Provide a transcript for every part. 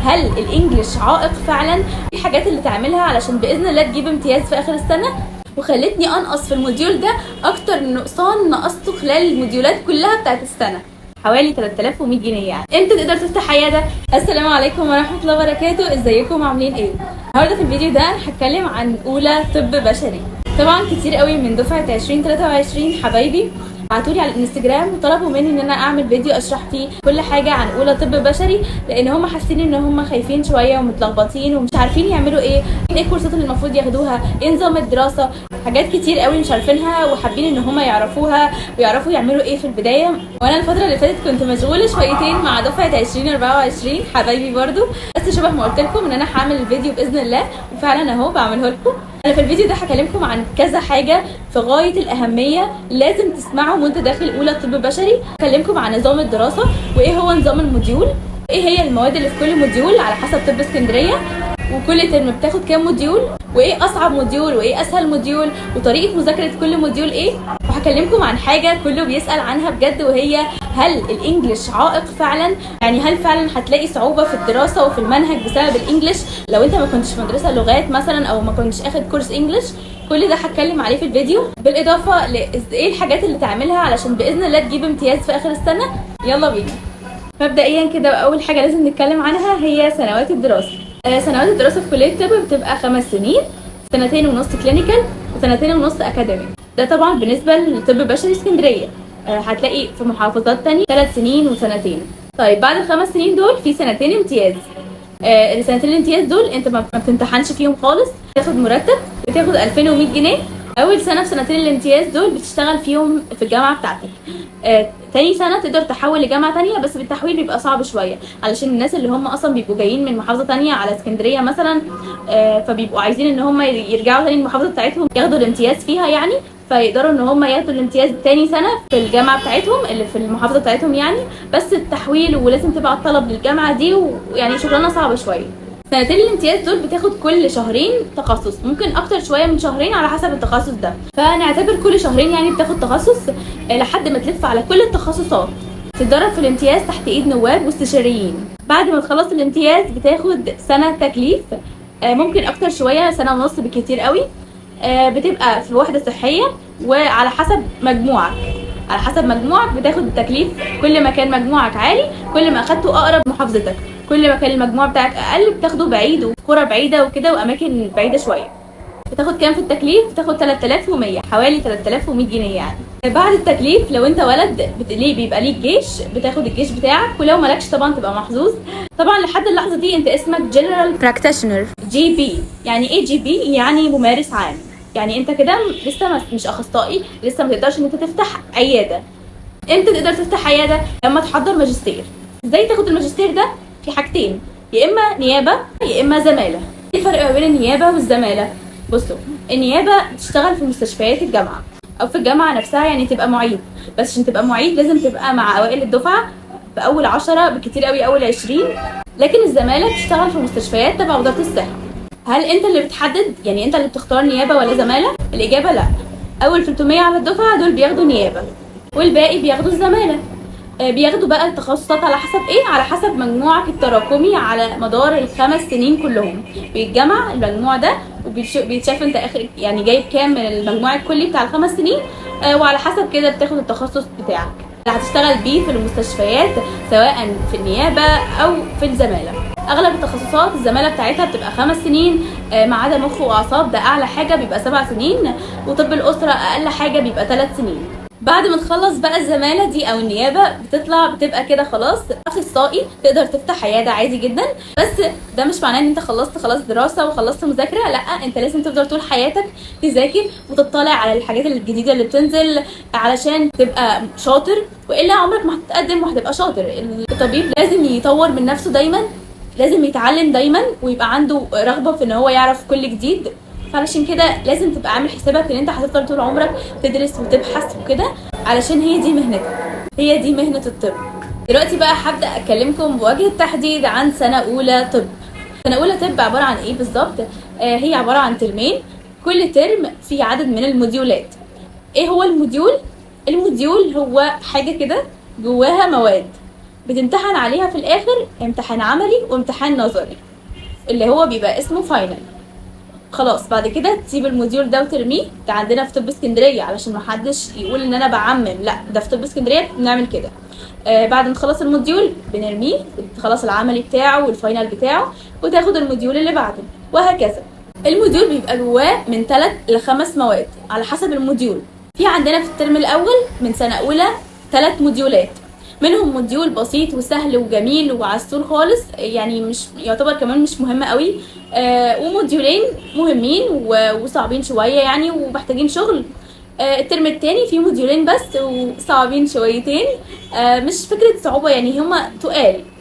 هل الانجليش عائق فعلا؟ الحاجات اللي تعملها علشان باذن الله تجيب امتياز في اخر السنه وخلتني انقص في الموديول ده اكتر من نقصان نقصته خلال الموديولات كلها بتاعت السنه، حوالي 3100 جنيه. يعني امتى تقدر تفتح عياده؟ السلام عليكم ورحمه الله وبركاته، ازيكم عاملين ايه؟ النهارده في الفيديو ده انا هتكلم عن اولى طب بشري. طبعا كتير قوي من دفعه 2023 حبايبي بعتولي على الانستجرام وطلبوا مني ان انا اعمل فيديو اشرح فيه كل حاجه عن اولى طب بشري، لان هم حاسين ان هم خايفين شويه ومتلخبطين ومش عارفين يعملوا ايه الكورسات اللي المفروض ياخدوها، ايه نظام الدراسه، حاجات كتير قوي مش عارفينها وحابين ان هم يعرفوها ويعرفوا يعملوا ايه في البدايه. وانا الفتره اللي فاتت كنت مشغوله شويتين مع دفعه 2024 حبايبي برضو، بس شبه ما قلت لكم ان انا هعمل الفيديو باذن الله وفعلا اهو بعمله لكم. انا في الفيديو ده هكلمكم عن كذا حاجه في غايه الاهميه لازم تسمعهم وانت داخل اولى طب بشري. هكلمكم عن نظام الدراسه وايه هو نظام الموديول، ايه هي المواد اللي في كل موديول على حسب طب اسكندريه، وكل ترم بتاخد كام موديول، وايه اصعب موديول وايه اسهل موديول، وطريقه مذاكره كل موديول ايه. وهكلمكم عن حاجه كله بيسال عنها بجد، وهي هل الانجليش عائق فعلا؟ يعني هل فعلا هتلاقي صعوبه في الدراسه وفي المنهج بسبب الانجليش لو انت ما كنتش في مدرسه لغات مثلا او ما كنتش اخد كورس انجليش؟ كل ده هتكلم عليه في الفيديو، بالاضافه ايه الحاجات اللي تعملها علشان باذن الله تجيب امتياز في اخر السنه. يلا بينا. مبدئيا كده اول حاجه لازم نتكلم عنها هي سنوات الدراسه. سنوات الدراسه في كليه الطب بتبقى 5 سنين، 2.5 كلينيكال و2.5 اكاديميك. ده طبعا بالنسبه لطب بشري اسكندريه. هتلاقي في محافظات تانية 3 سنين وسنتين. طيب بعد ال5 سنين دول في سنتين امتياز. السنتين الامتياز دول انت ما بتمتحنش فيهم خالص، بتاخد مرتب، بتاخد 2100 جنيه. اول سنه في سنتين الامتياز دول بتشتغل فيهم في الجامعه بتاعتك. تاني سنه تقدر تحول لجامعه تانية، بس بالتحويل بيبقى صعب شويه علشان الناس اللي هم اصلا بيبقوا جايين من محافظه تانية على اسكندريه مثلا، فبيبقوا عايزين ان هم يرجعوا تاني المحافظه بتاعتهم ياخدوا الامتياز فيها يعني، فيقدروا ان هم ياخدوا الامتياز تاني سنه في الجامعه بتاعتهم اللي في المحافظه بتاعتهم يعني، بس التحويل ولازم تبعت طلب للجامعه دي، ويعني شغلانه صعبه شويه. سنتين الامتياز دول بتاخد كل شهرين تخصص، ممكن اكتر شويه من شهرين على حسب التخصص ده، فنعتبر كل شهرين يعني بتاخد تخصص لحد ما تلف على كل التخصصات. تتدرب في الامتياز تحت ايد نواب واستشاريين. بعد ما تخلص الامتياز بتاخد سنه تكليف، ممكن اكتر شويه، سنه ونص بالكتير قوي. بتبقى في وحده صحيه، وعلى حسب مجموعك، على حسب مجموعك بتاخد التكليف. كل ما كان مجموعك عالي كل ما اخدته اقرب محافظتك، كل ما كان المجموع بتاعك اقل بتاخده بعيد وفي قرى بعيده وكده واماكن بعيده شويه. بتاخد كام في التكليف؟ بتاخد 3100، حوالي 3100 جنيه يعني. بعد التكليف لو انت ولد ليه بيبقى ليك جيش، بتاخد الجيش بتاعك، ولو مالكش طبعا تبقى محظوظ. طبعا لحد اللحظه دي انت اسمك جنرال براكتيشنر، جي بي. يعني ايه جي بي؟ يعني ممارس عام. يعني انت كده لسه مش اخصائي، لسه ما تقدرش ان انت تفتح عياده. امتى تقدر تفتح عياده؟ لما تحضر ماجستير. ازاي تاخد الماجستير ده؟ في حاجتين، يا اما نيابه يا اما زماله. ايه الفرق ما بين النيابه والزماله؟ بصوا، النيابه بتشتغل في مستشفيات الجامعه او في الجامعه نفسها، يعني تبقى معيد، بس عشان تبقى معيد لازم تبقى مع اوائل الدفعه باول 10 بالكتير قوي اول 20. لكن الزماله بتشتغل في مستشفيات تبع وزاره الصحه. هل انت اللي بتحدد؟ يعني انت اللي بتختار نيابه ولا زماله؟ الاجابه لا. اول 300 على الدفعه دول بياخدوا نيابه والباقي بياخدوا الزماله. بياخدوا بقى التخصصات على حسب ايه؟ على حسب مجموعك التراكمي على مدار ال5 سنين كلهم. بيتجمع المجموع ده وبيتشاف انت اخر يعني جايب كام من المجموع الكلي بتاع ال5 سنين، وعلى حسب كده بتاخد التخصص بتاعك اللي هتشتغل بيه في المستشفيات سواء في النيابه او في الزماله. اغلب التخصصات الزماله بتاعتها بتبقى 5 سنين، ما عدا مخ واعصاب ده اعلى حاجه بيبقى 7 سنين، وطب الاسره اقل حاجه بيبقى 3 سنين. بعد ما تخلص بقى الزماله دي او النيابه بتبقى كده خلاص اخصائي، تقدر تفتح عياده عادي جدا. بس ده مش معناه ان انت خلصت خلاص دراسه وخلصت مذاكره، لا، انت لازم تفضل طول حياتك تذاكر وتطلع على الحاجات الجديده اللي بتنزل علشان تبقى شاطر، والا عمرك ما هتتقدم وهتبقى شاطر. الطبيب لازم يطور من نفسه دايما، لازم يتعلم دايما ويبقى عنده رغبه في ان هو يعرف كل جديد. فعلشان كده لازم تبقى عامل حسابك ان انت هتفضل طول عمرك تدرس وتبحث وكده، علشان هي دي مهنتك، هي دي مهنة الطب. دلوقتي بقى هبدأ اكلمكم بوجه التحديد عن سنة اولى طب. سنة اولى طب عبارة عن ايه بالظبط؟ هي عبارة عن ترمين، كل ترم فيه عدد من الموديولات. ايه هو الموديول؟ الموديول هو حاجة كده جواها مواد، بتمتحن عليها في الاخر امتحان عملي وامتحان نظري اللي هو بيبقى اسمه فاينل. خلاص بعد كده تسيب الموديول ده وترميه. ده عندنا في طب اسكندريه علشان ما حدش يقول ان انا بعمم، لا ده في طب اسكندريه بنعمل كده. بعد ما تخلص الموديول بنرميه، تخلص العملي بتاعه والفاينل بتاعه وتاخد الموديول اللي بعده وهكذا. الموديول بيبقى جواه من 3 ل 5 مواد على حسب الموديول. في عندنا في الترم الاول من سنه اولى 3 موديولات، منهم موديول بسيط وسهل وجميل وعسول خالص، يعني مش يعتبر كمان مش مهم قوي، وموديولين مهمين وصعبين شويه يعني ومحتاجين شغل. الترم التاني فيه موديولين بس وصعبين شويتين، مش فكرة صعوبة يعني، هما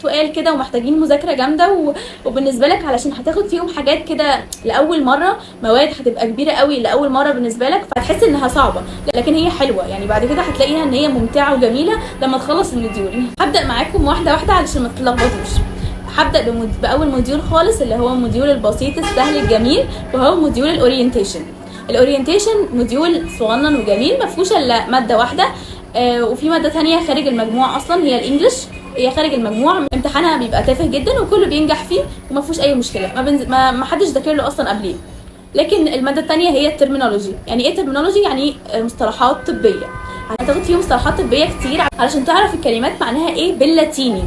تقال كده ومحتاجين مذاكرة جامدة، وبالنسبة لك علشان هتاخد فيهم حاجات كده لأول مرة، مواد هتبقى كبيرة قوي لأول مرة بالنسبة لك، فهتحس انها صعبة لكن هي حلوة يعني. بعد كده هتلاقيها ان هي ممتعة وجميلة لما تخلص الموديول. هبدأ معاكم واحدة واحدة علشان ما تتلخبطوش. هبدأ بأول موديول خالص اللي هو الموديول البسيط السهل الجميل، وهو موديول الاورينتيشن. الاورينتيشن موديول صغنن وجميل، ما فيهوش الا ماده واحده، وفي ماده ثانيه خارج المجموع اصلا هي الانجليش، هي خارج المجموع، امتحانها بيبقى تافه جدا وكله بينجح فيه وما فيهوش اي مشكله، ما حدش ذاكر له اصلا قبليه. لكن الماده الثانيه هي الترمينولوجي. يعني ايه ترمينولوجي؟ يعني مصطلحات طبيه، هتاخد فيه مصطلحات طبيه كتير علشان تعرف الكلمات معناها ايه باللاتيني.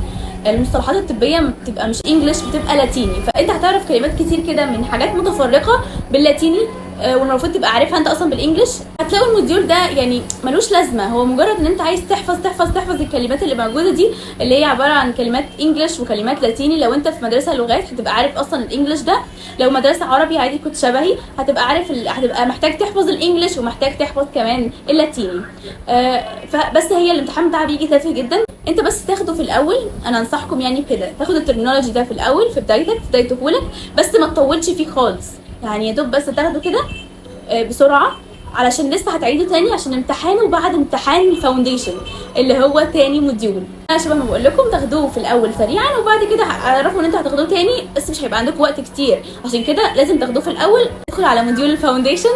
المصطلحات الطبيه بتبقى مش انجليش، بتبقى لاتيني، فانت هتعرف كلمات كتير كده من حاجات متفرقه باللاتيني، والمفروض تبقى عارفها انت اصلا بالانجلش. هتلاقوا الموديول ده يعني ملوش لازمه، هو مجرد ان انت عايز تحفظ الكلمات اللي موجوده دي، اللي هي عباره عن كلمات انجلش وكلمات لاتيني. لو انت في مدرسه لغات هتبقى عارف اصلا الانجلش ده، لو مدرسه عربي عادي كنت شبهي هتبقى عارف هتبقى محتاج تحفظ الانجلش ومحتاج تحفظ كمان اللاتيني. فبس هي الامتحان بتاعها بيجي تافه جدا، انت بس تاخده في الاول. انا انصحكم يعني كده تاخد الترمينولوجي ده في الاول في بدايتك، في بدايه دخولك، بس ما تطولش فيه خالص يعني، يا دوب بس تاخده كده بسرعه علشان لسه هتعيده تاني عشان امتحانه بعد امتحان الفاونديشن اللي هو تاني موديول. انا شبه ما بقول لكم تاخدوه في الاول سريعا وبعد كده هتعرفوا ان انتوا هتاخدوه تاني، بس مش هيبقى عندكم وقت كتير، عشان كده لازم تاخدوه في الاول. ندخل على موديول الفاونديشن،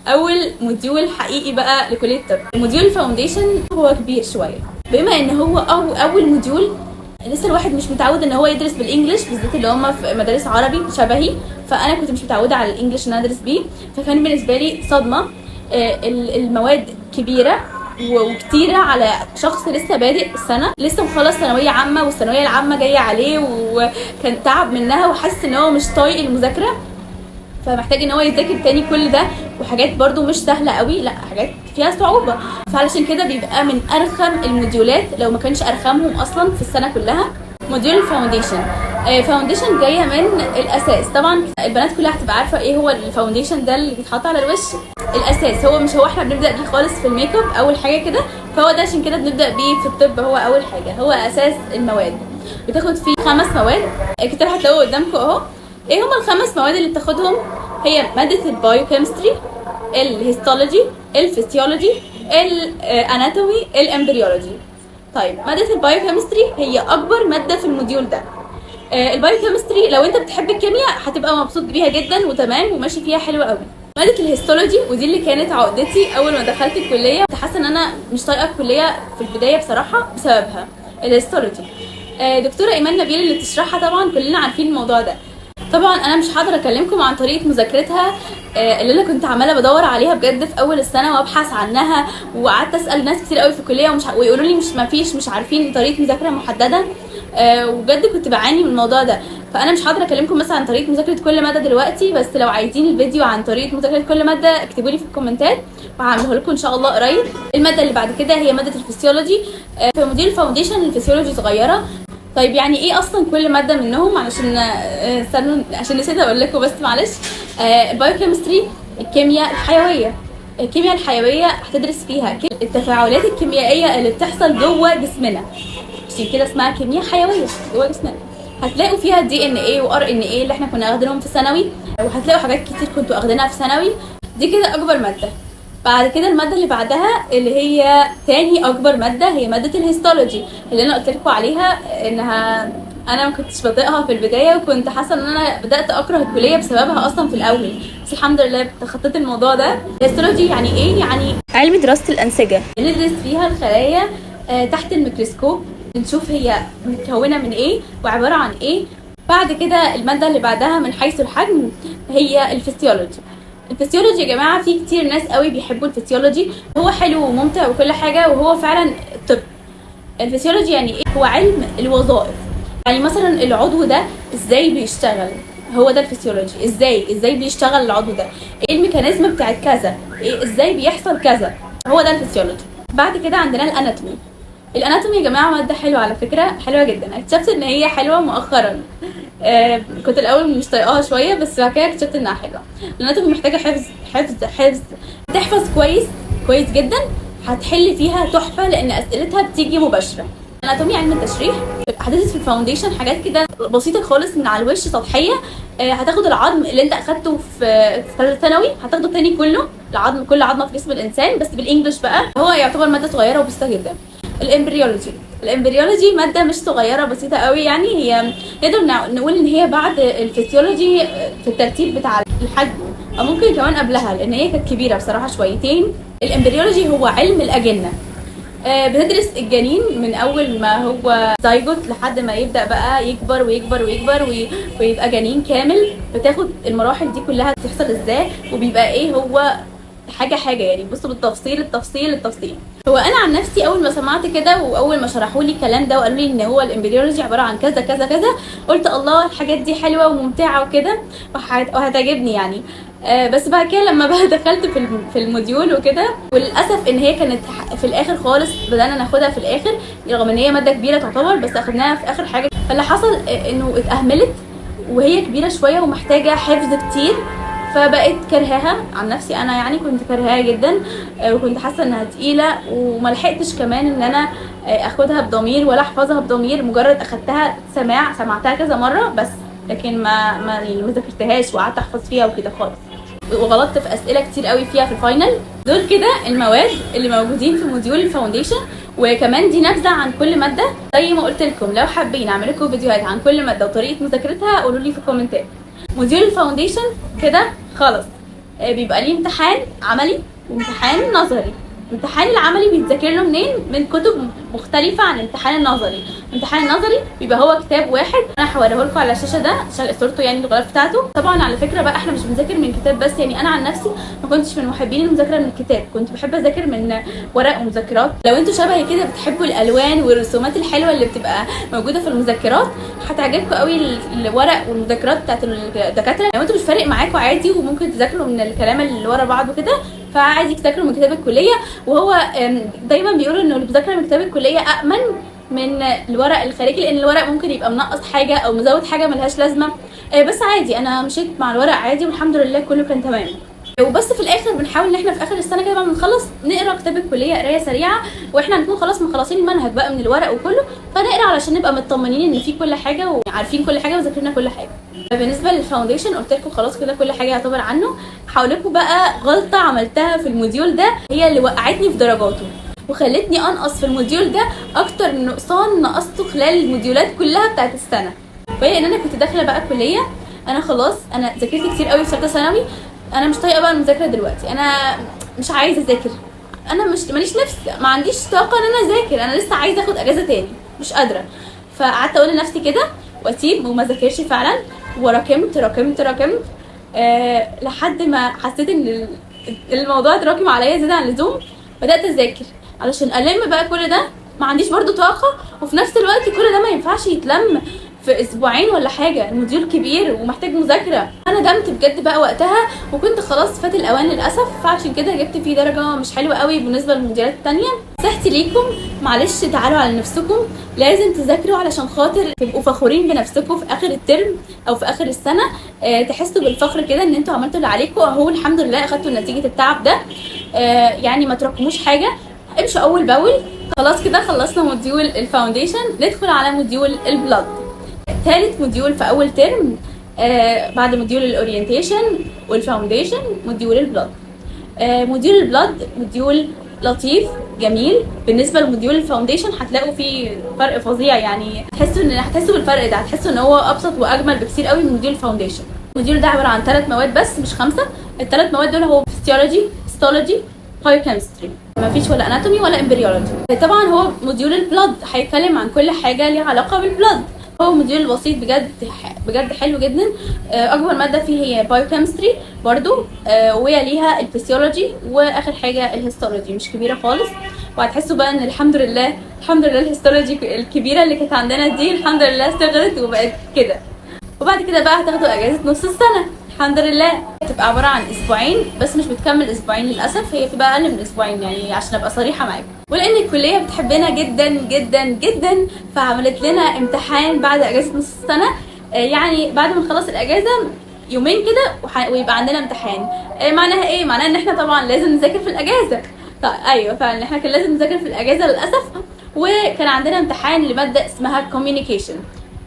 اول موديول حقيقي بقى لكليه الطب. موديول الفاونديشن هو كبير شويه، بما ان هو اول موديول لسه الواحد مش متعود ان هو يدرس بالانجلش، بالذات اللي هم في مدارس عربي شبهي، فانا كنت مش متعوده على الانجلش ان ادرس بيه، فكان بالنسبه لي صدمه. المواد كبيره وكتيره على شخص لسه بادئ السنه، لسه مخلص ثانويه عامه والثانويه العامه جايه عليه وكان تعب منها وحاسس ان هو مش طايق المذاكره، فمحتاج ان هو يذاكر تاني كل ده، وحاجات برضو مش سهله قوي، لا حاجات فيها صعوبه، فعلشان كده بيبقى من ارخم الموديولات لو ما كانش ارخمهم اصلا في السنه كلها. موديول الفاونديشن. فاونديشن جايه من الاساس، طبعا البنات كلها هتبقى عارفه ايه هو الفاونديشن ده اللي بيتحط على الوش. الاساس هو مش هو احنا بنبدا بيه خالص في الميك اب اول حاجه كده، فهو ده عشان كده بنبدا بيه في الطب، هو اول حاجه، هو اساس المواد. بتاخد فيه 5 مواد، الكتاب هتلاقوه قدامكم اهو. ايه هما ال5 مواد اللي بتاخدهم؟ هي ماده البايوكيمستري، الهيستولوجي، الفسيولوجي، الاناتومي، الامبريولوجي. طيب ماده البايوكيمستري هي اكبر ماده في الموديول ده. البايوكيمستري لو انت بتحب الكيمياء هتبقى مبسوط بيها جدا وتمام وماشي فيها حلو قوي. ماده الهيستولوجي ودي اللي كانت عقدتي اول ما دخلت الكليه، كنت حاسه ان انا مش طايقه الكليه في البدايه بصراحه بسببها. الهيستولوجي دكتوره ايمان نبيل اللي بتشرحها، طبعا كلنا عارفين الموضوع ده. طبعا انا مش هقدر اكلمكم عن طريقه مذاكرتها اللي انا كنت عماله بدور عليها بجد في اول السنه وابحث عنها، وقعدت اسال ناس كتير قوي في الكليه ويقولوا لي مش عارفين طريقه مذاكره محدده، وبجد كنت بعاني من الموضوع ده. فانا مش هقدر اكلمكم مثلا عن طريقه مذاكره كل ماده دلوقتي، بس لو عايزين الفيديو عن طريقه مذاكره كل ماده اكتبوا لي في الكومنتات وهعمله لكم ان شاء الله قريب. الماده اللي بعد كده هي ماده الفسيولوجي. في موديول الفاونديشن الفسيولوجي صغيره. طيب يعني ايه اصلا كل ماده منهم؟ علشان استنوا عشان نسيت اقول لكم بس معلش. البايوكيمستري الكيمياء الحيويه. الكيمياء الحيويه هتدرس فيها التفاعلات الكيميائيه اللي بتحصل جوه جسمنا، عشان كده اسمها كيمياء حيويه جوه جسمنا. هتلاقوا فيها دي ان ايه وار ان ايه اللي احنا كنا واخدينهم في ثانوي، وهتلاقوا حاجات كتير كنتوا واخدينها في ثانوي. دي كده اكبر ماده. بعد كده الماده اللي بعدها اللي هي تاني اكبر ماده هي ماده الهيستولوجي اللي انا قلت لكم عليها انها انا ما كنتش بطيقها في البدايه، وكنت حاسه ان انا بدات اكره الكليه بسببها اصلا في الاول، بس الحمد لله تخطيت الموضوع ده. الهيستولوجي يعني ايه؟ يعني علم دراسه الانسجه، ندرس فيها الخلايا تحت الميكروسكوب، نشوف هي متكونه من ايه وعباره عن ايه. بعد كده الماده اللي بعدها من حيث الحجم هي الفسيولوجي. الفسيولوجي يا جماعه في كتير ناس قوي بيحبوا الفسيولوجي، هو حلو وممتع وكل حاجه، وهو فعلا طب. الفسيولوجي يعني ايه؟ هو علم الوظائف. يعني مثلا العضو ده ازاي بيشتغل، هو ده الفسيولوجي. ازاي بيشتغل العضو ده، ايه الميكانيزم بتاع كذا، إيه ازاي بيحصل كذا، هو ده الفسيولوجي. بعد كده عندنا الاناتومي. الاناتومي يا جماعه ماده حلوه على فكره، حلوه جدا. اكتشفت ان هي حلوه مؤخرا. كنت الاول مش طايقاها شويه، بس بعد كده اكتشفت انها حلوه. الاناتومي محتاجه حفظ. تحفظ كويس جدا، هتحل فيها تحفه لان اسئلتها بتيجي مباشره. الاناتومي علم التشريح. هتدرس في الفاونديشن حاجات كده بسيطه خالص من على الوش، سطحيه. هتاخد العظم اللي انت اخدته في ثالثه ثانوي، هتاخده تاني كله، العظم، كل عظمه في جسم الانسان بس بالانجلش بقى. هو يعتبر ماده صغيره وبسيطه جدا. الامبريولوجي ماده مش صغيره، بسيطه قوي. يعني هي نقدر نقول ان هي بعد الفسيولوجي في الترتيب بتاع الحجم، او ممكن كمان قبلها لان هي كانت كبيره بصراحه شويتين. الامبريولوجي هو علم الاجنه. بتدرس الجنين من اول ما هو زايجوت لحد ما يبدا بقى يكبر ويبقى جنين كامل. بتاخد المراحل دي كلها بتحصل ازاي، وبيبقى ايه هو حاجه يعني. بصوا بالتفصيل. هو انا عن نفسي اول ما سمعت كده واول ما شرحوا لي الكلام ده وقالوا لي ان هو الامبريولوجي عباره عن كذا كذا كذا، قلت الله الحاجات دي حلوه وممتعه وكده وهتعجبني يعني. بس بعد كده لما بقى دخلت في الموديول وكده، وللاسف ان هي كانت في الاخر خالص، بدانا ناخدها في الاخر رغم ان هي ماده كبيره تعتبر، بس اخدناها في اخر حاجه. فاللي حصل انه اتاهملت وهي كبيره شويه ومحتاجه حفظ كتير، فبقيت كرهاها. عن نفسي انا يعني كنت كرهاها جدا، وكنت حاسه انها تقيله، وملحقتش كمان ان انا اخدها بضمير ولا احفظها بضمير. مجرد اخدتها سمعتها كذا مره بس، لكن ما ذاكرتهاش وقعدت احفظ فيها وكده خالص، وغلطت في اسئله كتير قوي فيها في الفاينل. دول كده المواد اللي موجودين في موديول الفاونديشن، وكمان دي نبذه عن كل ماده. زي ما قلت لكم لو حابين اعمل لكم فيديوهات عن كل ماده وطريقه مذاكرتها قولوا لي في الكومنتات. موديول الفاونديشن كده خلص. بيبقى ليه امتحان عملي وامتحان نظري. الامتحان العملي بيتذاكر له منين؟ من كتب مختلفه عن الامتحان النظري. الامتحان النظري بيبقى هو كتاب واحد، انا هوريه لكم على الشاشه ده صورته يعني الغلاف بتاعته. طبعا على فكره بقى احنا مش بنذاكر من كتاب بس، يعني انا عن نفسي ما كنتش من محبين المذاكره من الكتاب، كنت بحب اذاكر من ورق ومذكرات. لو انتوا شبهي كده بتحبوا الالوان والرسومات الحلوه اللي بتبقى موجوده في المذكرات، هتعجبكم قوي الورق والمذكرات بتاعت الدكاتره. لو انتوا مش فارق معاكم عادي وممكن تذاكروا من الكلام اللي ورا بعض وكده، فعادي تذاكروا من كتاب الكليه. وهو دايما بيقولوا انه المذاكره من كتاب الكليه امن من الورق الخارجي، لان الورق ممكن يبقى منقص حاجه او مزود حاجه ملهاش لازمه. بس عادي انا مشيت مع الورق عادي والحمد لله كله كان تمام. وبس في الاخر بنحاول ان احنا في اخر السنه كده بعد ما نخلص نقرا كتاب الكليه قرايه سريعه، واحنا نكون خلاص مخلصين المنهج بقى من الورق وكله، فنقرا علشان نبقى مطمنين ان في كل حاجه وعارفين كل حاجه وذاكرنا كل حاجه. بالنسبه للفاونديشن قلت لكم خلاص كده كل حاجه يعتبر عنه. هقول لكم بقى غلطه عملتها في الموديول ده هي اللي وقعتني في درجاته وخلتني انقص في الموديول ده اكتر نقصان نقصته خلال الموديولات كلها بتاعت السنه. وهي ان انا كنت داخله بقى كليه، انا خلاص انا ذاكرت كتير قوي في ثالثه ثانوي، انا مش طايقه بقى المذاكره دلوقتي، انا مش عايزه اذاكر، انا ماليش نفس، ما عنديش طاقه ان انا اذاكر، انا لسه عايزه اخد اجازه تاني مش قادره. فقعدت اقول لنفسي كده واسيب وما ذاكرش فعلا، وراكمت لحد ما حسيت ان الموضوع اتراكم عليا زياده عن اللزوم. بدات اذاكر علشان الم بقى كل ده، ما عنديش برضو طاقه، وفي نفس الوقت كل ده ما ينفعش يتلم في اسبوعين ولا حاجه، الموديول كبير ومحتاج مذاكره. انا ندمت بجد بقى وقتها، وكنت خلاص فات الاوان للاسف، فعشان كده جبت فيه درجه مش حلوه قوي بالنسبه للموديولات الثانيه. نصيحتي ليكم معلش تعالوا على نفسكم، لازم تذاكروا علشان خاطر تبقوا فخورين بنفسكم في اخر الترم او في اخر السنه، تحسوا بالفخر كده ان انتوا عملتوا اللي عليكم اهو، الحمد لله اخدتوا نتيجه التعب ده. يعني ما تراكموش حاجه، امشوا اول باول. خلاص كده خلصنا موديول الفاونديشن، ندخل على موديول البلاد، ثالث موديول في اول ترم بعد موديول الاورينتيشن والفاونديشن. موديول البلاد، موديول البلاد موديول لطيف جميل. بالنسبه لموديول الفاونديشن هتلاقوا فيه فرق فظيع، يعني هتحسوا بالفرق ده، هتحسوا ان هو ابسط واجمل بكثير قوي من موديول الفاونديشن. الموديول ده عباره عن 3 مواد بس مش 5. ال3 مواد دول هو فيسيولوجي، هيستولوجي، بايوكيمستري. مفيش ولا اناتومي ولا امبريولوجي. طبعا هو موديول البلاد هيتكلم عن كل حاجه ليها علاقه بالبلاد. هو موديول بسيط بجد حلو جدا. اكبر ماده فيه هي بايوكيمستري برضو، ويليها الفسيولوجي، واخر حاجه الهيستولوجي، مش كبيره خالص. وهتحسوا بقى ان الحمد لله الهيستولوجي الكبيره اللي كانت عندنا دي الحمد لله استغلت وبقت كده. وبعد كده بقى هتاخدوا اجازه نص السنه الحمد لله. بتبقى عباره عن اسبوعين بس مش بتكمل اسبوعين للاسف، هي بتبقى اقل من اسبوعين يعني عشان ابقى صريحه معاكم. ولان الكليه بتحبنا جدا جدا جدا فعملت لنا امتحان بعد اجازه نص السنه. يعني بعد ما نخلص الاجازه يومين كده ويبقى عندنا امتحان. معناها ايه؟ معناها ان احنا طبعا لازم نذاكر في الاجازه. طيب ايوه فعلا احنا كان لازم نذاكر في الاجازه للاسف. وكان عندنا امتحان لماده اسمها كوميونيكيشن.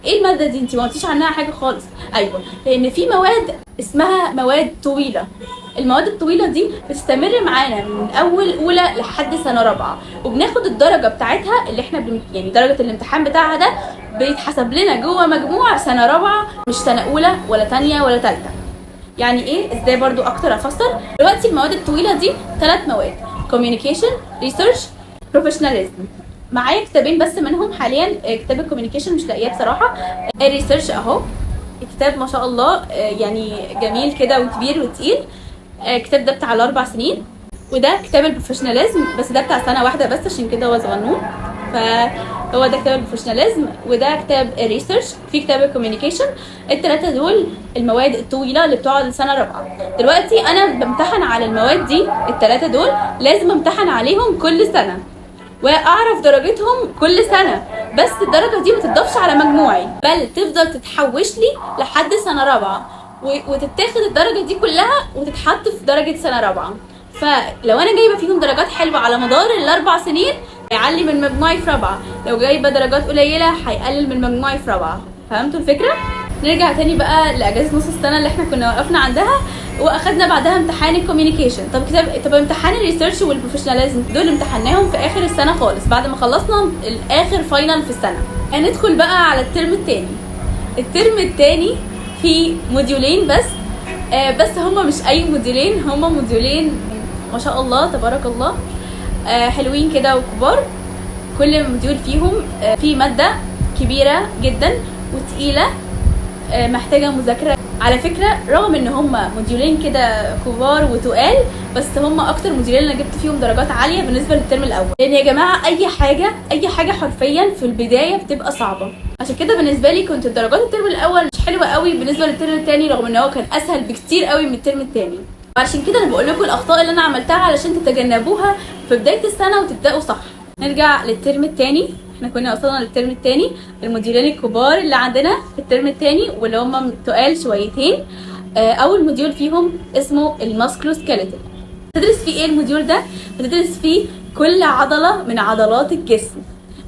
ايه الماده دي؟ انت ما قلتيش عنها حاجه خالص. ايوه لان في مواد اسمها مواد طويله. المواد الطويله دي بتستمر معانا من اول اولى لحد سنه رابعه، وبناخد الدرجه بتاعتها اللي احنا يعني درجه الامتحان بتاعها ده بيتحسب لنا جوه مجموع سنه رابعه، مش سنه اولى ولا ثانيه ولا ثالثه. يعني ايه؟ ازاي برضو اكتر افسر. دلوقتي المواد الطويله دي 3 مواد: كوميونيكيشن، ريسيرش، بروفيشناليزم. معايا كتابين بس منهم حاليا. كتاب الكوميونيكيشن مش لاقياه بصراحه. الريسيرش اهو الكتاب ما شاء الله يعني جميل كده وكبير وتقيل. الكتاب ده بتاع ال4 سنين. وده كتاب البروفيشناليزم بس ده بتاع سنه واحده بس عشان كده هو صغنون. فهو ده كتاب البروفيشناليزم وده كتاب الريسيرش. في كتاب الكوميونيكيشن. الثلاثه دول المواد الطويله اللي بتقعد لسنه رابعه. دلوقتي انا بمتحن على المواد دي الثلاثه دول، لازم امتحن عليهم كل سنه واعرف درجتهم كل سنه، بس الدرجه دي ما تضافش على مجموعي بل تفضل تتحوش لي لحد سنه رابعه، وتتاخد الدرجه دي كلها وتتحط في درجه سنه رابعه. فلو انا جايبه فيهم درجات حلوه على مدار ال4 سنين هيعلي من مجموعي في رابعه، لو جايبه درجات قليله هيقلل من مجموعي في رابعه. فهمتوا الفكره؟ نرجع تاني بقى لاجازه نص السنه اللي احنا كنا وقفنا عندها، واخدنا بعدها امتحان الكوميونيكيشن. طب امتحان الريسيرش والبروفيشناليزم دول امتحناهم في اخر السنه خالص بعد ما خلصنا الاخر فاينل في السنه. هندخل بقى على الترم الثاني. الترم الثاني في موديولين بس هما مش اي موديولين، هما موديولين ما شاء الله تبارك الله حلوين كده وكبار. كل موديول فيهم في ماده كبيره جدا وتقيله محتاجه مذاكره. على فكره رغم ان هما موديولين كده كبار وتقال، بس هما اكتر موديولين انا جبت فيهم درجات عاليه بالنسبه للترم الاول. لان يا جماعه اي حاجه حرفيا في البدايه بتبقى صعبه. عشان كده بالنسبه لي كنت درجات الترم الاول مش حلوه قوي بالنسبه للترم الثاني، رغم ان هو كان اسهل بكتير قوي من الترم الثاني. عشان كده انا بقول لكم الاخطاء اللي انا عملتها علشان تتجنبوها في بدايه السنه وتبداوا صح. نرجع للترم الثاني. احنا كنا وصلنا للترم الثاني، الموديولين الكبار اللي عندنا في الترم الثاني واللي هم تقال شويتين. اول موديول فيهم اسمه الماسكلوسكيلتون. بتدرس فيه ايه الموديول ده؟ بتدرس فيه كل عضله من عضلات الجسم،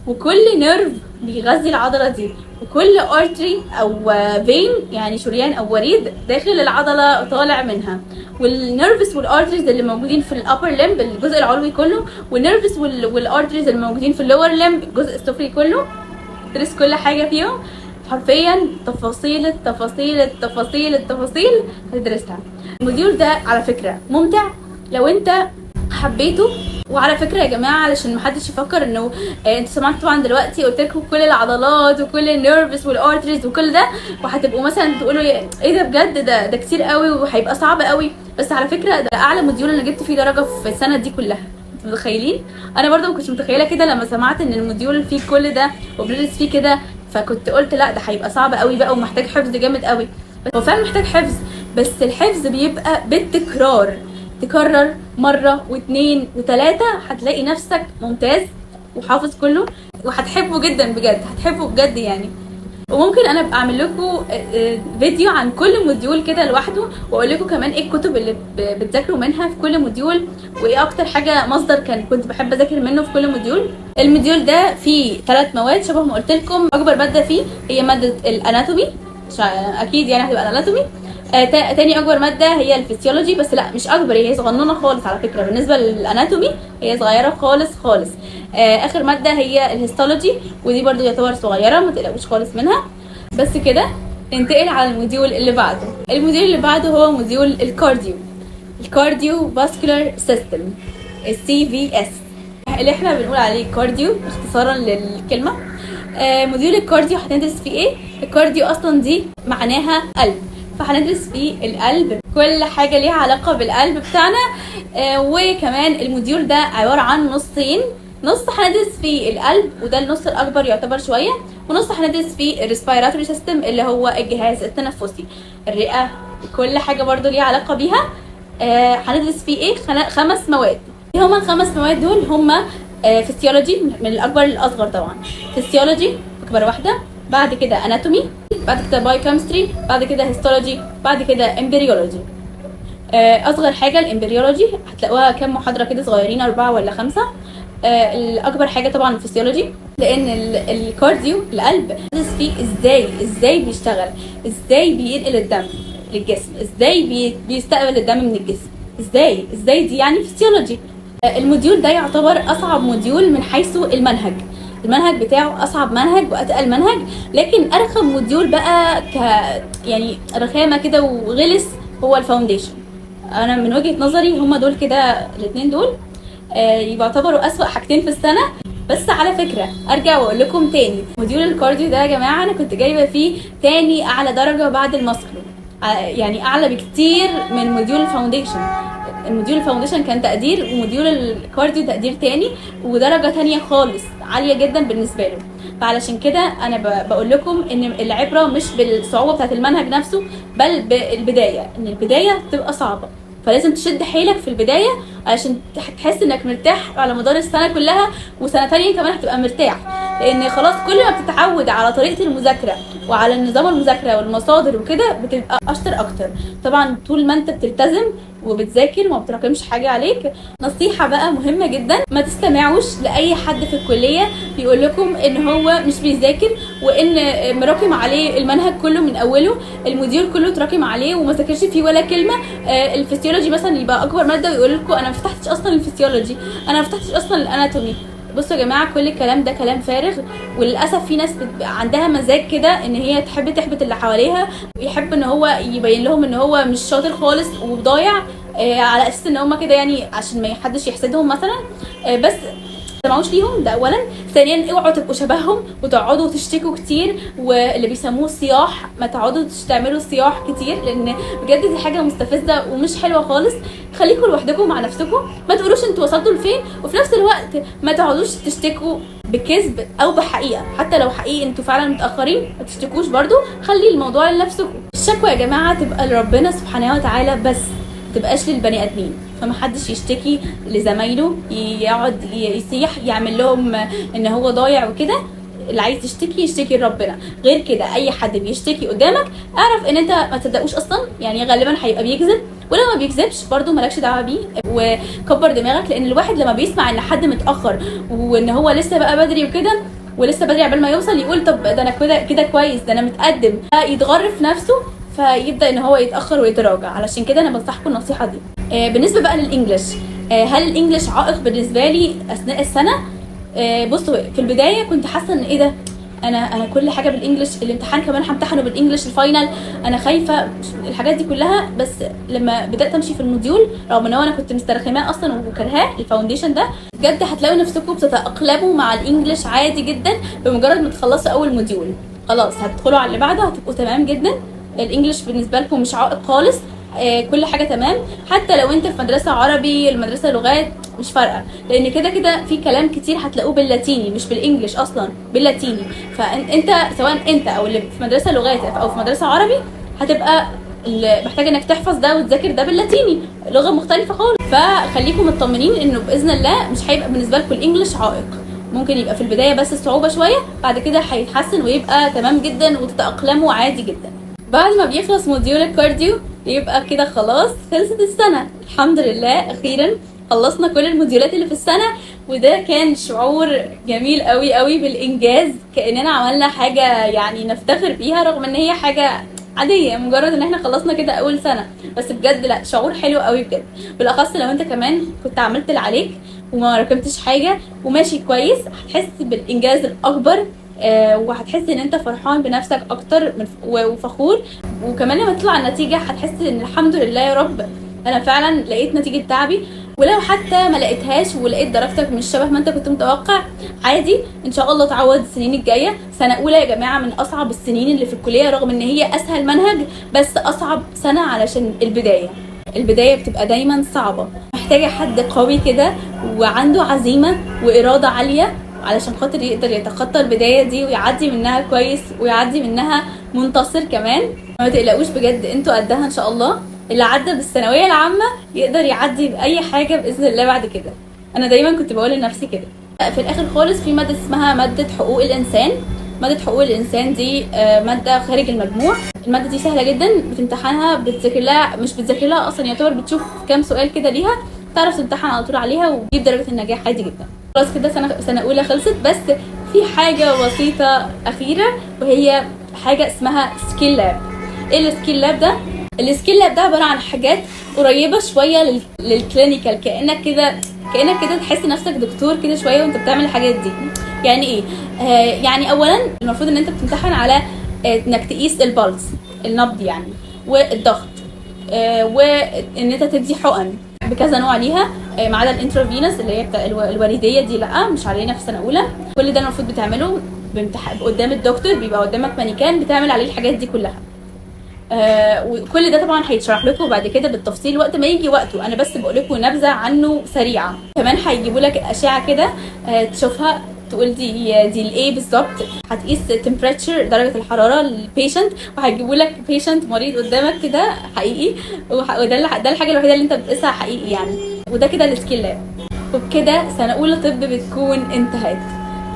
وكل نيرف بيغذي العضله دي، وكل ارتري او فين يعني شريان او وريد داخل العضله طالع منها، والنيرفس والارتريز اللي موجودين في الابر لمب الجزء العلوي كله، والنيرفس والارتريز اللي موجودين في اللور لمب الجزء السفلي كله. تدرس كل حاجه فيهم حرفيا، تفاصيل التفاصيل التفاصيل التفاصيل هتدرسها. الموديول ده على فكره ممتع لو انت حبيته. وعلى فكره يا جماعه علشان محدش يفكر انه انتوا سمعتوا طبعا دلوقتي قلت لكم كل العضلات وكل النيرفز والارتريز وكل ده، وهتبقوا مثلا تقولوا ايه ده بجد ده كتير قوي وهيبقى صعب قوي. بس على فكره ده اعلى موديول انا جبت فيه درجه في السنه دي كلها. انتوا متخيلين؟ انا برضو ما كنتش متخيله كده لما سمعت ان الموديول فيه كل ده وبندرس فيه كده، فكنت قلت لا ده هيبقى صعب قوي بقى ومحتاج حفظ جامد قوي. بس هو فعلا محتاج حفظ، بس الحفظ بيبقى بالتكرار. تكرر مرة واثنين وثلاثة هتلاقي نفسك ممتاز وحافظ كله وهتحبه جدا بجد، هتحبه بجد يعني. وممكن انا ابقى اعمل لكم فيديو عن كل موديول كده لوحده، واقول لكم كمان ايه الكتب اللي بتذاكروا منها في كل موديول، وايه اكتر حاجه مصدر كنت بحب اذاكر منه في كل موديول. الموديول ده فيه 3 مواد شبه ما قلت لكم. اكبر ماده فيه هي ماده الاناتومي، اكيد يعني هتبقى الاناتومي. تاني اكبر ماده هي الفسيولوجي، بس لا مش اكبر، هي صغنونه خالص على فكره بالنسبه للاناتومي، هي صغيره خالص خالص. اخر ماده هي الهيستولوجي، ودي برضو يعتبر صغيره ما تقلقوش خالص منها. بس كده ننتقل على الموديول اللي بعده. الموديول اللي بعده هو موديول الكارديو فاسكولار سيستم. CVS اللي احنا بنقول عليه كارديو اختصارا للكلمه. موديول الكارديو هندرس فيه ايه؟ الكارديو اصلا دي معناها قلب، فهندرس فيه القلب، كل حاجه ليها علاقه بالقلب بتاعنا. وكمان الموديول ده عباره عن نصين، نص هندرس فيه القلب وده النص الاكبر يعتبر شويه، ونص هندرس فيه الريسبيراتوري سيستم اللي هو الجهاز التنفسي، الرئه، كل حاجه برضو ليها علاقه بيها. هندرس فيه ايه؟ 5 مواد. ايه هما ال5 مواد دول؟ هما فيسيولوجي من الاكبر للاصغر طبعا. فيسيولوجي اكبر واحده، بعد كده اناتومي، بعد كده بايوكيمستري، بعد كده هيستولوجي، بعد كده امبريولوجي. اصغر حاجه الامبريولوجي، هتلاقوها كام محاضره كده صغيرين، 4 ولا 5. الاكبر حاجه طبعا الفسيولوجي، لان الكارديو القلب ندرس فيه ازاي بيشتغل، ازاي بينقل الدم للجسم، ازاي بيستقبل الدم من الجسم، ازاي دي يعني فسيولوجي. الموديول ده يعتبر اصعب موديول من حيث المنهج بتاعه اصعب منهج واتقل منهج، لكن ارخم موديول بقى يعني رخامه كده وغلس هو الفاونديشن. انا من وجهه نظري هما دول كده، الاثنين دول يعتبروا اسوأ حاجتين في السنه. بس على فكره ارجع واقول لكم تاني، موديول الكارديو ده يا جماعه انا كنت جايبه فيه تاني اعلى درجه بعد الماسكلو، يعني اعلى بكتير من موديول الفاونديشن. الموديول الفاونديشن كان تقدير، وموديول الكارديو تقدير تاني ودرجه تانيه خالص عاليه جدا بالنسبه له. فعلشان كده انا بقول لكم ان العبره مش بالصعوبه بتاعت المنهج نفسه، بل بالبدايه، ان البدايه تبقى صعبه، فلازم تشد حيلك في البدايه علشان تحس انك مرتاح على مدار السنه كلها، وسنه تانية كمان هتبقى مرتاح، لان خلاص كل ما بتتعود على طريقه المذاكره وعلى نظام المذاكره والمصادر وكده بتبقى اشطر اكتر. طبعا طول ما انت بتلتزم وبتذاكر وما بتراكمش حاجه عليك. نصيحه بقى مهمه جدا، ما تستمعوش لاي حد في الكليه بيقول لكم ان هو مش بيذاكر وان مراكم عليه المنهج كله من اوله، الموديول كله اتراكم عليه وما ذاكرش فيه ولا كلمه. الفسيولوجي مثلا يبقى اكبر ماده ويقول لكم انا ما فتحتش اصلا الفسيولوجي، انا ما فتحتش اصلا الاناتومي. بصوا يا جماعه، كل الكلام ده كلام فارغ، وللاسف في ناس عندها مزاج كده ان هي تحب تحبط اللي حواليها، ويحب ان هو يبين لهم ان هو مش شاطر خالص وضايع، على اساس ان هم كده يعني عشان ما حدش يحسدهم مثلا. بس تسمعوش ليهم، ده اولا. ثانيا اوعوا تبقوا شبههم وتقعدوا تشتكوا كتير، واللي بيسموه صياح، ما تقعدوا تعملوا صياح كتير، لان بجد دي حاجه مستفزه ومش حلوه خالص. خليكم لوحدكم مع نفسكم، ما تقولوش انتوا وصلتوا لفين، وفي نفس الوقت ما تقعدوش تشتكوا بكذب او بحقيقه، حتى لو حقيقي انتوا فعلا متاخرين ما تشتكوش برضو، خلي الموضوع لنفسكم. الشكوى يا جماعه تبقى لربنا سبحانه وتعالى بس، تبقاش للبني ادمين، فما حدش يشتكي لزمايله يقعد يصيح يعمل لهم ان هو ضايع وكده. اللي عايز يشتكي لربنا، غير كده اي حد بيشتكي قدامك اعرف ان انت ما تصدقوش اصلا، يعني غالبا هيبقى بيكذب، ولو ما بيكذبش برده مالكش دعوه بيه وكبر دماغك، لان الواحد لما بيسمع ان حد متاخر وان هو لسه بقى بدري وكده ولسه بدري عبال ما يوصل، يقول طب ده انا كده كويس، ده انا متقدم، يتغر في نفسه فيبدا ان هو يتاخر ويتراجع. علشان كده انا بنصحكم النصيحه دي. بالنسبه بقى للانجليش، هل الانجليش عائق بالنسبه لي اثناء السنه؟ بصوا، في البدايه كنت حاسه ان ايه ده، انا كل حاجه بالانجليش، الامتحان كمان همتحنه بالانجليش، الفاينل، انا خايفه الحاجات دي كلها. بس لما بدات امشي في الموديول، رغم ان انا كنت مسترخماه اصلا وكرهاه الفاونديشن ده، بجد هتلاقوا نفسكم بتتاقلموا مع الانجليش عادي جدا. بمجرد ما تخلصوا اول موديول خلاص هتدخلوا على اللي بعده هتبقوا تمام جدا. الانجليش بالنسبه لكم مش عائق خالص، كل حاجه تمام. حتى لو انت في مدرسه عربي، المدرسه لغات، مش فارقه، لان كده كده في كلام كتير هتلاقوه باللاتيني مش بالانجليش اصلا، باللاتيني. فانت سواء انت او اللي في مدرسه لغات او في مدرسه عربي هتبقى محتاج انك تحفظ ده وتذاكر ده باللاتيني، لغه مختلفه خالص. فخليكم مطمنين انه باذن الله مش هيبقى بالنسبه لكم الانجليش عائق. ممكن يبقى في البدايه بس صعوبه شويه، بعد كده هيتحسن ويبقى تمام جدا وتتاقلموا عادي جدا. بعد ما بيخلص موديول الكارديو يبقى كده خلاص خلصت السنه، الحمد لله اخيرا خلصنا كل الموديولات اللي في السنه. وده كان شعور جميل قوي قوي بالانجاز، كاننا عملنا حاجه يعني نفتخر بيها، رغم ان هي حاجه عاديه، مجرد ان احنا خلصنا كده اول سنه. بس بجد لا، شعور حلو قوي بجد، بالاخص لو انت كمان كنت عملت اللي عليك وما ركبتش حاجه وماشي كويس، هتحس بالانجاز الاكبر. وهتحس ان انت فرحان بنفسك اكتر وفخور. وكمان لما تطلع النتيجه هتحس ان الحمد لله يا رب انا فعلا لقيت نتيجه تعبي. ولو حتى ما لقيتهاش ولقيت درجتك مش شبه ما انت كنت متوقع، عادي ان شاء الله تعوض السنين الجايه. سنه اولى يا جماعه من اصعب السنين اللي في الكليه، رغم ان هي اسهل منهج بس اصعب سنه، علشان البدايه بتبقى دايما صعبه، محتاجه حد قوي كده وعنده عزيمه واراده عاليه علشان خاطر يقدر يتخطى البدايه دي ويعدي منها كويس ويعدي منها منتصر كمان. ما تقلقوش بجد، انتوا قدها ان شاء الله. اللي عدى بالثانويه العامه يقدر يعدي باي حاجه باذن الله بعد كده. انا دايما كنت بقول لنفسي كده. في الاخر خالص في ماده اسمها ماده حقوق الانسان. ماده حقوق الانسان دي ماده خارج المجموع. الماده دي سهله جدا، بتمتحنها بتذاكر لها، مش بتذاكر لها اصلا، يعتبر بتشوف كام سؤال كده ليها تعرف تمتحن على طول عليها وتجيب درجه النجاح عادي جدا. خلاص كده سنه اولى خلصت، بس في حاجه بسيطه اخيره وهي حاجه اسمها سكيل لاب. ايه السكيل لاب ده؟ السكيل لاب ده عباره عن حاجات قريبه شويه للكلينيكال، كانك كده تحس نفسك دكتور كده شويه وانت بتعمل الحاجات دي. يعني ايه؟ يعني اولا المفروض ان انت بتمتحن على انك تقيس البلس، النبض يعني، والضغط، وان انت تدي حقن بكذا نوع ليها، ما عدا الانترافينوس اللي هي بتاع الوريديه دي، لا مش علينا في سنه اولى. كل ده المفروض بتعمله قدام الدكتور، بيبقى قدامك مانيكان بتعمل عليه الحاجات دي كلها. وكل ده طبعا هيتشرح لكم بعد كده بالتفصيل وقت ما يجي وقته، انا بس بقول لكم نبذه عنه سريعه. كمان هيجيبوا لك اشعه كده تشوفها تقول دي الايه بالظبط، هتقيس تمبريتشر درجه الحراره للبيشنت، وهيجيبوا لك بيشنت مريض قدامك كده حقيقي، ده الحاجه الوحيده اللي انت بتقيسها حقيقي يعني. وده كده السكيل لاب. وبكده سنه اولى طب بتكون انتهت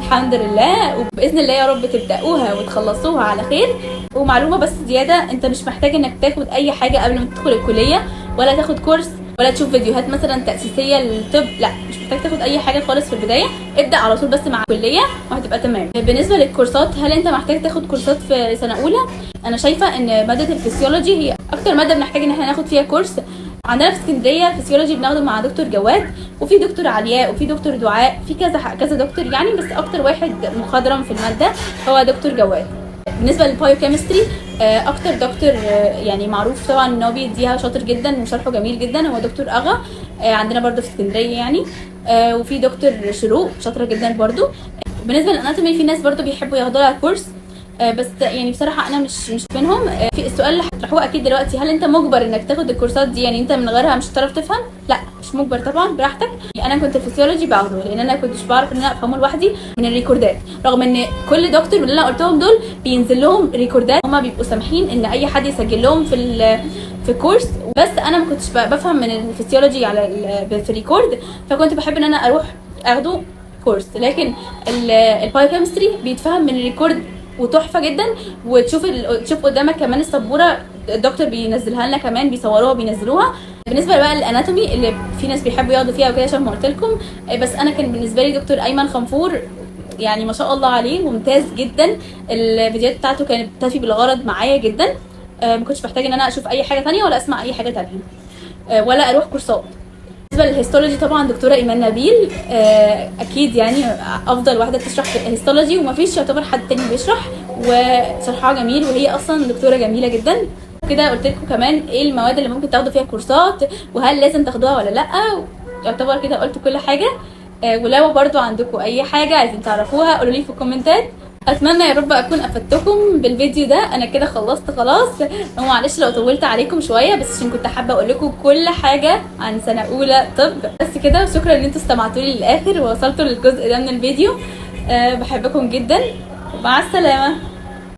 الحمد لله، وباذن الله يا رب تبداوها وتخلصوها على خير. ومعلومه بس زياده، انت مش محتاج انك تاخد اي حاجه قبل ما تدخل الكليه، ولا تاخد كورس، ولا تشوف فيديوهات مثلا تاسيسيه للطب، لا مش محتاج تاخد اي حاجه خالص في البدايه. ابدا على طول بس مع الكليه وهتبقى تمام. بالنسبه للكورسات، هل انت محتاج تاخد كورسات في سنه اولى؟ انا شايفه ان ماده الفسيولوجي هي اكتر ماده بنحتاج ان احنا ناخد فيها كورس. عندنا في اسكندريه الفسيولوجي بناخده مع دكتور جواد، وفي دكتور علياء، وفي دكتور دعاء، في كذا دكتور يعني، بس اكتر واحد مخضرم في الماده هو دكتور جواد. بالنسبه للبايوكيمستري، اكتر دكتور يعني معروف طبعا ان هو بيديها شاطر جدا وشرحه جميل جدا هو دكتور اغا، عندنا برده في اسكندريه يعني. وفي دكتور شروق شاطره جدا برده. بالنسبه للاناتومي في ناس برده بيحبوا ياخدوا لها كورس، بس يعني بصراحه انا مش منهم. في السؤال اللي هتطرحوه اكيد دلوقتي، هل انت مجبر انك تاخد الكورسات دي؟ يعني انت من غيرها مش هتعرف تفهم؟ لا مش مجبر طبعا، براحتك. انا كنت الفسيولوجي باخده لان انا كنتش بعرف ان انا افهمه لوحدي من الريكوردات، رغم ان كل دكتور من اللي انا قلتهم دول بينزل لهم ريكوردات، هما بيبقوا سامحين ان اي حد يسجل لهم في كورس، بس انا ما كنتش بفهم من الفسيولوجي على في الريكورد، فكنت بحب ان انا اروح اخده كورس. لكن البايوكيمستري بيتفهم من الريكورد وتحفه جدا، تشوف قدامك كمان السبوره الدكتور بينزلها لنا، كمان بيصوروها وبينزلوها. بالنسبه بقى للاناتومي اللي في ناس بيحبوا ياخدوا فيها وكده عشان ما قلت لكم، بس انا كان بالنسبه لي دكتور ايمن خنفور يعني ما شاء الله عليه ممتاز جدا. الفيديوهات بتاعته كانت بتفي بالغرض معايا جدا، ما كنتش محتاجه ان انا اشوف اي حاجه ثانيه ولا اسمع اي حاجه ثانيه ولا اروح كورسات. بالنسبه للهيستولوجي طبعا دكتوره ايمان نبيل اكيد يعني افضل واحده بتشرح في الهيستولوجي، ومفيش يعتبر حد تاني بيشرح، وشرحها جميل، وهي اصلا دكتوره جميله جدا. كده قلت لكم كمان ايه المواد اللي ممكن تاخدوا فيها كورسات وهل لازم تاخدوها ولا لا، يعتبر كده قلت كل حاجه. ولو برضو عندكم اي حاجه عايزين تعرفوها قولوا لي في الكومنتات. اتمنى يا رب اكون افدتكم بالفيديو ده. انا كده خلصت خلاص، ومعلش لو طولت عليكم شويه، بس عشان كنت حابه اقول لكم كل حاجه عن سنه اولى طب. بس كده، وشكرا ان انتوا استمعتوا لي للاخر ووصلتوا للجزء ده من الفيديو. بحبكم جدا، ومع السلامه.